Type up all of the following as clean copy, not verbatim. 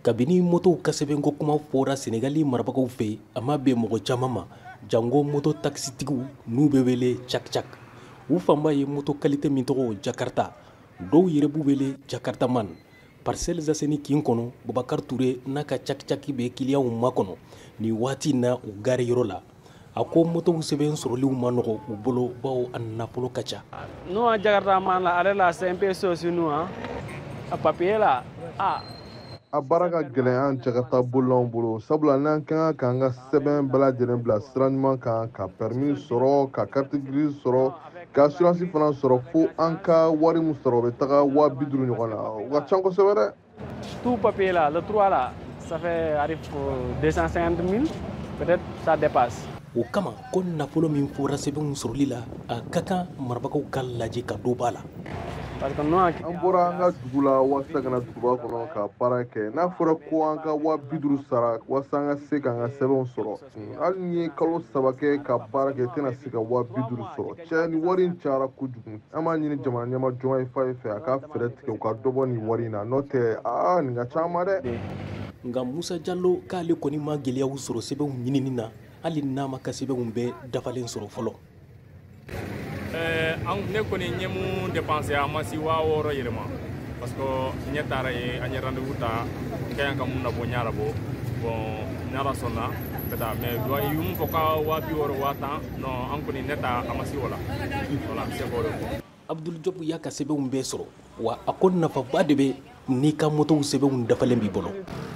kabini moto ka sɛbɛnko kuma fɔra Senegali marabagaw fɛ a ma bɛn mɔgɔ caman ma jango moto taxitigiw n'u bɛ wele cak-cak u fanba ye moto qualité min tɔgɔ Jakarta dɔw yɛrɛ b'u wele Jakartaman Parcelle Zaseni kin kɔnɔ Boubacar Touré n'a ka cak-cak bɛ kiliyanw makɔnɔ ni waati na u gare yɔrɔ la a ko motow sɛbɛn sɔrɔliw ma nɔgɔ u bolo bawo a nafolo ka ca. Nous à Jakartaman la ale la c'est un peu sur nous hein a papier là a baraka gɛlɛn an Jakarta bolilaw bolo sabula n'an kan k'an ka sɛbɛn bɛɛ lajɛlen bila sira ɲuman kan ka permis sɔrɔ ka carte grise sɔrɔ ka assurance fana sɔrɔ fo an ka wari min sɔrɔ o bɛ taga 50,000 ɲɔgɔn na o ka ca kosɛbɛ dɛ. Tout papier là le 3 là ça fait arrive 250,000 peut-être ça dépasse. O kama ko nafolo min fɔra sɛbɛnw sɔrɔli la a ka kan marabagaw ka lajɛ ka dɔ b'a la. An bɔra an ka dugu la walasa ka na duguba kɔnɔ ka baara kɛ n'a fɔra ko an ka 50,000 sara walasa an ka se k'an ka sɛbɛnw sɔrɔ hali ni ye kalo 3 kɛ ka baara kɛ tɛna se ka 50,000 sɔrɔ cɛ ni wari in cayara kojugu an b'a ɲini jamana ɲɛmajɔn ye fɛ a ka fɛɛrɛ tigɛ u ka dɔ bɔ nin wari in na n'o tɛ nin ka ca ma dɛ. Nka Musa Jallo k'ale kɔni ma gɛlɛyaw sɔrɔ sɛbɛnw ɲinini na hali n'a ma ka sɛbɛnw bɛɛ dafalen sɔrɔ fɔlɔ. Ne kɔni ɲɛ mun dépenser a ma si 6,000 yɛlɛma parce que ɲɛ taara ye an ye rendez-vous ta kayan ka mun na bɔ ɲara bɔ bon n'ala sɔnna ka taa mais do yi mun fɔ ka 60,000 10,000 non an kɔni ne ta a ma si wala voilà c'est bon. Abdul Job y'a ka sɛbɛnw bɛɛ sɔrɔ wa a ko nafaba de bɛ n'i ka motow sɛbɛnw dafalen b'i bolo.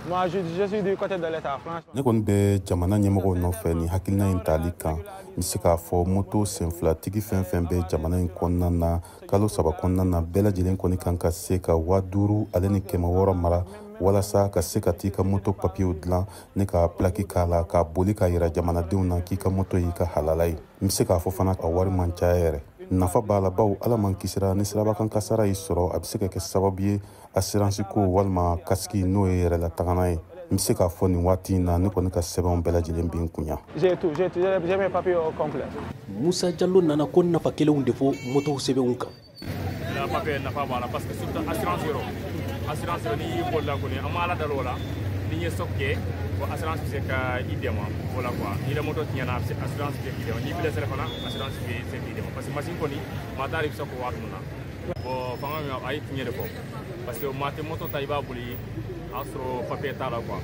Moi je suis du côté de l'État franchement. Ne kɔni bɛ jamana ɲɛmɔgɔw nɔfɛ ni hakilina in tali kan n bɛ se k'a fɔ moto senfilatigi fɛn fɛn bɛ jamana in kɔnɔna na kalo 3 kɔnɔna na bɛɛ lajɛlen kɔni kan ka se ka 50,000 ale ni 600 mara walasa ka se ka t'i ka moto papiyew dilan ne ka plaki k'a la ka boli ka yira jamanadenw na k'i ka moto y'i ka halala ye n bɛ se k'a fɔ fana a wari man ca yɛrɛ nafa b'a la bawo ala man kisira ni sirabakan kasara y'i sɔrɔ a bɛ se ka kɛ sababu ye assurance ko walima kasiki n'o ye yɛrɛ la tagana ye n bɛ se k'a fɔ nin waati in na ne kɔni ka sɛbɛnw bɛɛ lajɛlen bɛ n kunya. J'ai mes papiers au complet. Musa Jallo nana ko nafa kelenw de fɔ motow sɛbɛnw kan. La papier nafa b'a la parce que surtout assurance yɔrɔ n'i y'i bolila kɔni an ma ala dal'o la n'i ye stock kɛ bon assurance bɛ se ka i dɛmɛ o la quoi ni la moto tiɲɛna assurance bɛ k'i dɛmɛ n'i blessé fana assurance bɛ se k'i dɛmɛ parce que machine kɔni maa t'a i bɛ se k'o waati min na bon fanga min a ye tiɲɛ de fɔ parce que maa tɛ moto ta i b'a boli a sɔrɔ papier t'a la quoi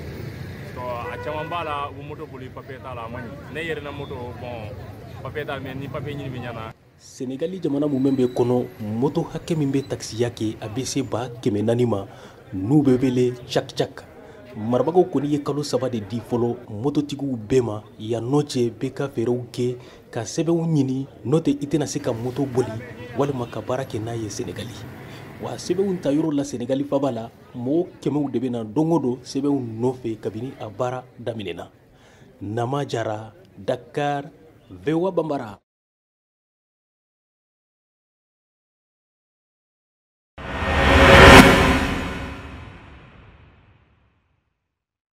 a caman b'a la u moto boli papier t'a la a man ɲi ne yɛrɛ na moto bon papier t'a la mais ni papier ɲini bɛ ɲɛna. Senegali jamana mun bɛ kɔnɔ moto hakɛ min bɛ taxiya kɛ a bɛ se 400,000 ma n'u bɛ wele cak-cak marabagaw kɔni ye kalo 3 de di fɔlɔ mototigiw bɛɛ ma yan nɔ cɛ bɛ ka fɛɛrɛw kɛ ka sɛbɛnw ɲini n'o tɛ i tɛna se ka moto boli walima ka baara kɛ n'a ye Senegali wa sɛbɛnw ta yɔrɔ la Senegali faba la mɔgɔw 100 de bɛ na don o don sɛbɛnw nɔfɛ kabini a baara daminɛna. Nama Jara, Dakar, VOA Bambara.